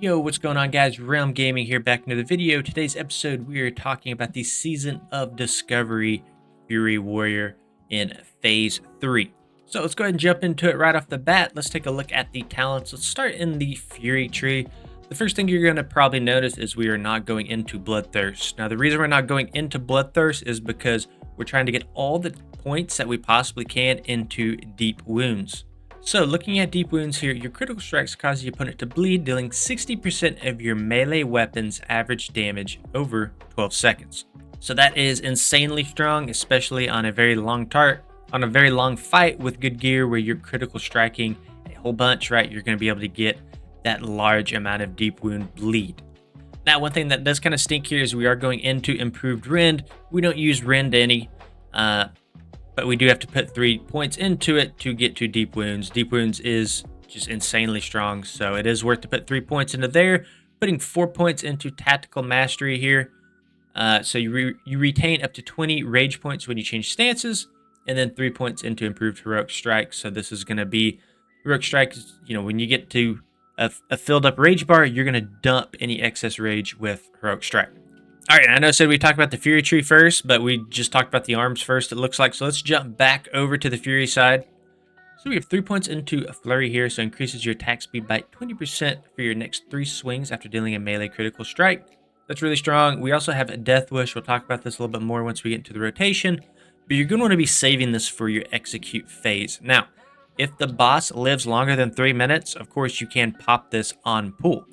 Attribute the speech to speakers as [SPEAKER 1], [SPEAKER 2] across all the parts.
[SPEAKER 1] Yo, what's going on, guys? Realm Gaming here, back into the video. Today's episode, we are talking about the Season of Discovery Fury Warrior in Phase 3. So let's go ahead and jump into it right off the bat. Let's take a look at the talents. Let's start in the Fury tree. The first thing you're going to probably notice is we are not going into Bloodthirst. Now, the reason we're not going into Bloodthirst is because we're trying to get all the points that we possibly can into Deep Wounds. So looking at Deep Wounds here, your critical strikes cause the opponent to bleed, dealing 60% of your melee weapon's average damage over 12 seconds. So that is insanely strong, especially on a very long fight with good gear where you're critical striking a whole bunch, right? You're going to be able to get that large amount of deep wound bleed. Now, one thing that does kind of stink here is we are going into improved rend. We don't use rend any, but we do have to put 3 points into it to get to Deep Wounds. Deep Wounds is just insanely strong, so it is worth to put 3 points into there. Putting 4 points into Tactical Mastery here. So you retain up to 20 rage points when you change stances, and then 3 points into Improved Heroic Strike. So this is going to be Heroic Strike. You know, when you get to a filled up rage bar, you're going to dump any excess rage with Heroic Strike. All right, I know I said we talked about the Fury tree first, but we just talked about the arms first, it looks like. So let's jump back over to the Fury side. So we have 3 points into a Flurry here, so increases your attack speed by 20% for your next 3 swings after dealing a melee critical strike. That's really strong. We also have a Death Wish. We'll talk about this a little bit more once we get into the rotation, but you're going to want to be saving this for your execute phase. Now, if the boss lives longer than 3 minutes, of course, you can pop this on pull.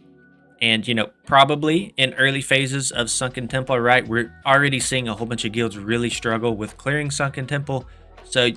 [SPEAKER 1] And, you know, probably in early phases of Sunken Temple, right, we're already seeing a whole bunch of guilds really struggle with clearing Sunken Temple. So,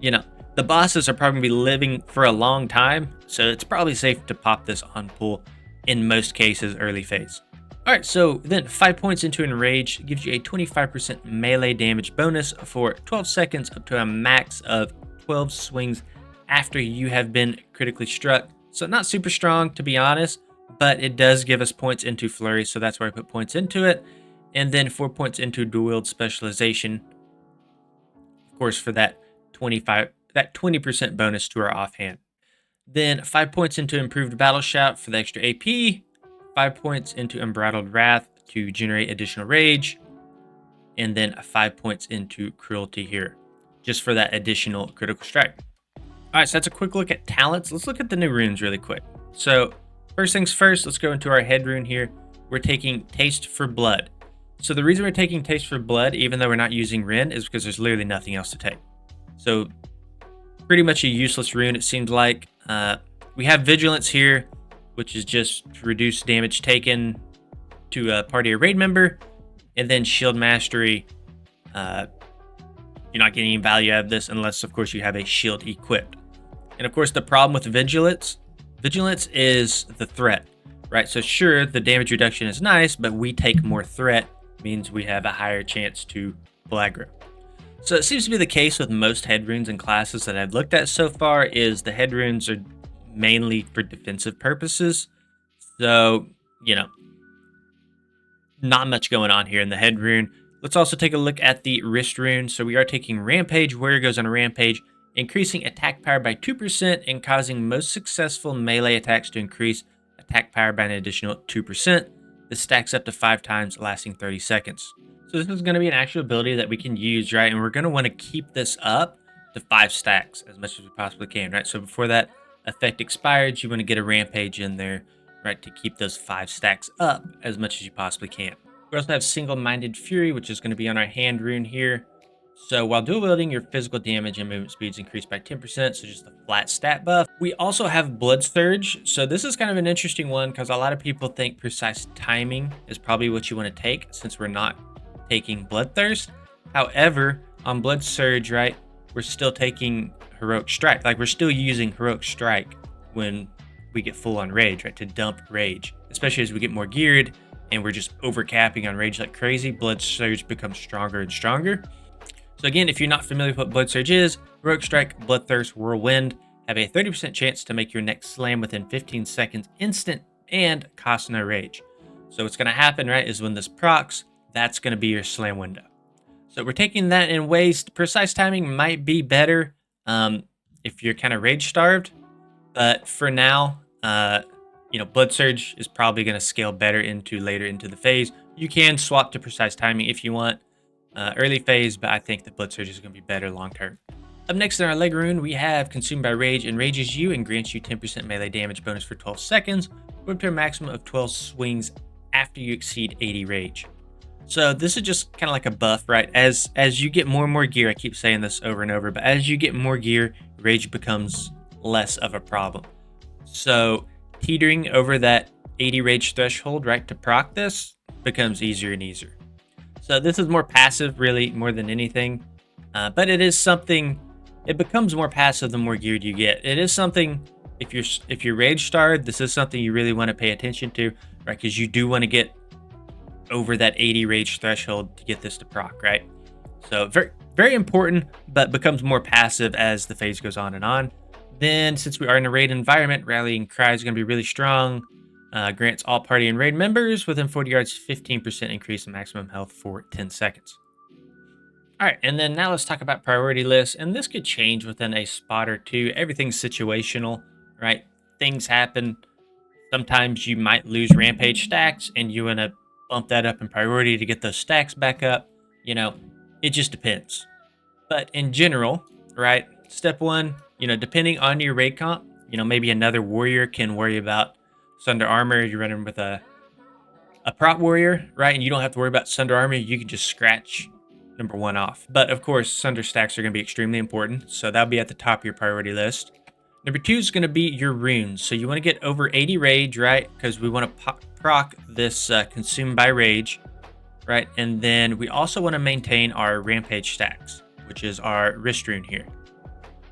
[SPEAKER 1] you know, the bosses are probably going to be living for a long time. So it's probably safe to pop this on pull in most cases early phase. All right, so then 5 points into Enrage gives you a 25% melee damage bonus for 12 seconds up to a max of 12 swings after you have been critically struck. So not super strong, to be honest, but it does give us points into Flurry, so that's why I put points into it. And then 4 points into Dual Wield Specialization, of course, for that 20% bonus to our offhand. Then 5 points into Improved Battle Shout for the extra AP, 5 points into Unbridled Wrath to generate additional rage, and then 5 points into Cruelty here, just for that additional critical strike. All right, so that's a quick look at talents. Let's look at the new runes really quick. So first things first, let's go into our head rune here. We're taking Taste for Blood. So the reason we're taking Taste for Blood, even though we're not using Rend, is because there's literally nothing else to take. So pretty much a useless rune, it seems like. We have Vigilance here, which is just to reduce damage taken to a party or raid member. And then Shield Mastery. You're not getting any value out of this unless, of course, you have a shield equipped. And of course, the problem with Vigilance is the threat, right? So sure, the damage reduction is nice, but we take more threat, means we have a higher chance to pull aggro. So it seems to be the case with most head runes and classes that I've looked at so far, is the head runes are mainly for defensive purposes. So, you know, not much going on here in the head rune. Let's also take a look at the wrist rune. So we are taking Rampage. Warrior goes on a rampage, increasing attack power by 2% and causing most successful melee attacks to increase attack power by an additional 2%. This stacks up to 5 times, lasting 30 seconds. So this is going to be an actual ability that we can use, right? And we're going to want to keep this up to 5 stacks as much as we possibly can, right? So before that effect expires, you want to get a Rampage in there, right, to keep those 5 stacks up as much as you possibly can. We also have Single-Minded Fury, which is going to be on our hand rune here. So while dual wielding, your physical damage and movement speeds increase by 10%, so just a flat stat buff. We also have Blood Surge. So this is kind of an interesting one because a lot of people think Precise Timing is probably what you want to take since we're not taking Bloodthirst. However, on Blood Surge, right, we're still taking Heroic Strike. Like, we're still using Heroic Strike when we get full on Rage, right, to dump Rage. Especially as we get more geared and we're just overcapping on Rage like crazy, Blood Surge becomes stronger and stronger. So again, if you're not familiar with what Blood Surge is, Heroic Strike, Bloodthirst, Whirlwind have a 30% chance to make your next slam within 15 seconds instant and cost no rage. So what's going to happen, right, is when this procs, that's going to be your slam window. So we're taking that in ways. Precise Timing might be better if you're kind of rage starved, but for now, Blood Surge is probably going to scale better later into the phase. You can swap to Precise Timing if you want early phase, but I think the Blood Surge is going to be better long term. Up next in our leg rune, we have Consumed by Rage. Enrages you and grants you 10% melee damage bonus for 12 seconds, or up to a maximum of 12 swings after you exceed 80 rage. So this is just kind of like a buff, right? As you get more and more gear, I keep saying this over and over, but as you get more gear, rage becomes less of a problem. So teetering over that 80 rage threshold, right, to proc this becomes easier and easier. So this is more passive, really, more than anything. But it is something. It becomes more passive the more geared you get. It is something. If you're rage starred, this is something you really want to pay attention to, right? Because you do want to get over that 80 rage threshold to get this to proc, right? So very, very important, but becomes more passive as the phase goes on and on. Then, since we are in a raid environment, Rallying Cry is going to be really strong. Grants all party and raid members within 40 yards 15% increase in maximum health for 10 seconds. All right, and then now let's talk about priority lists. And this could change within a spot or two. Everything's situational, right? Things happen. Sometimes you might lose rampage stacks and you want to bump that up in priority to get those stacks back up. It just depends. But in general, right, step one, depending on your raid comp, maybe another warrior can worry about Sunder Armor. You're running with a prop warrior, right? And you don't have to worry about Sunder Armor. You can just scratch number one off. But of course, Sunder stacks are going to be extremely important. So that'll be at the top of your priority list. Number two is going to be your runes. So you want to get over 80 rage, right? Because we want to proc this Consumed by Rage, right? And then we also want to maintain our rampage stacks, which is our wrist rune here.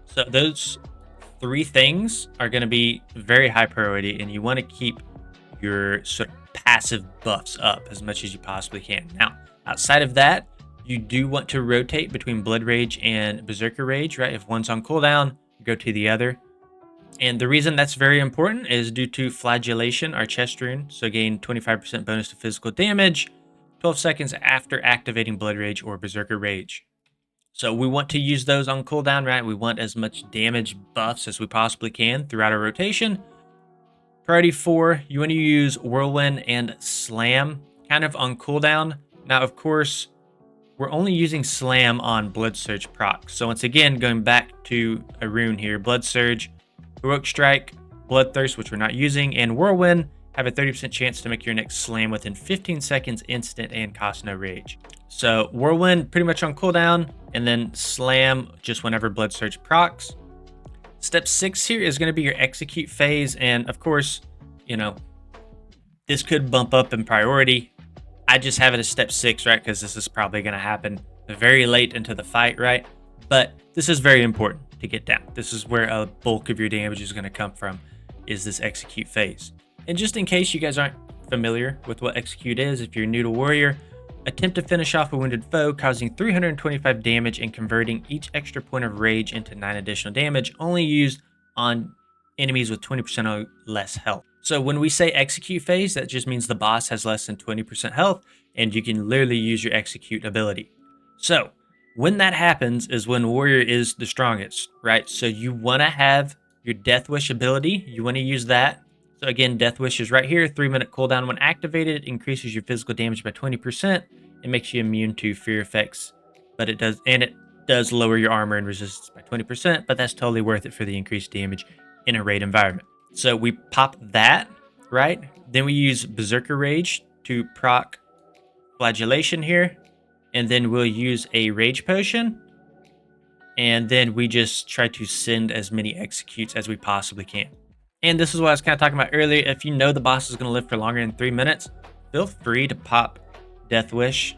[SPEAKER 1] So those three things are going to be very high priority, and you want to keep your sort of passive buffs up as much as you possibly can. Now, outside of that, you do want to rotate between Blood Rage and Berserker Rage, right? If one's on cooldown, go to the other. And the reason that's very important is due to Flagellation, our chest rune. So gain 25% bonus to physical damage 12 seconds after activating Blood Rage or Berserker Rage. So we want to use those on cooldown, right? We want as much damage buffs as we possibly can throughout our rotation. Priority 4, you want to use Whirlwind and Slam kind of on cooldown. Now, of course, we're only using Slam on Blood Surge proc. So once again, going back to a rune here, Blood Surge, Heroic Strike, Bloodthirst, which we're not using, and Whirlwind have a 30% chance to make your next slam within 15 seconds instant and cost no rage. So Whirlwind pretty much on cooldown, and then Slam just whenever Blood Surge procs. Step 6 here is going to be your execute phase, and of course, this could bump up in priority. I just have it as step 6, right? Because this is probably going to happen very late into the fight, right? But this is very important to get down. This is where a bulk of your damage is going to come from, is this execute phase. And just in case you guys aren't familiar with what execute is, if you're new to warrior, attempt to finish off a wounded foe, causing 325 damage and converting each extra point of rage into 9 additional damage, only used on enemies with 20% or less health. So when we say execute phase, that just means the boss has less than 20% health, and you can literally use your execute ability. So when that happens is when warrior is the strongest, right? So you want to have your Death Wish ability. You want to use that. So again, Death Wish is right here. 3-minute cooldown when activated. It increases your physical damage by 20%. It makes you immune to fear effects, but it does lower your armor and resistance by 20%, but that's totally worth it for the increased damage in a raid environment. So we pop that, right? Then we use Berserker Rage to proc Flagellation here. And then we'll use a Rage Potion. And then we just try to send as many executes as we possibly can. And this is what I was kind of talking about earlier. If you know the boss is going to live for longer than 3 minutes, feel free to pop Death Wish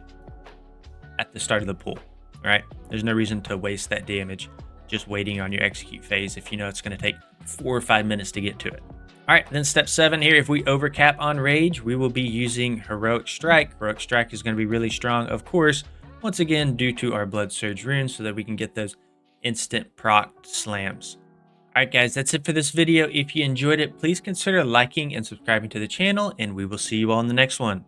[SPEAKER 1] at the start of the pool, right? There's no reason to waste that damage just waiting on your execute phase if you know it's going to take 4 or 5 minutes to get to it. All right, then step 7 here, if we overcap on rage, we will be using Heroic Strike. Heroic Strike is going to be really strong, of course, once again, due to our Blood Surge runes, so that we can get those instant proc slams. All right, guys, that's it for this video. If you enjoyed it, please consider liking and subscribing to the channel, and we will see you all in the next one.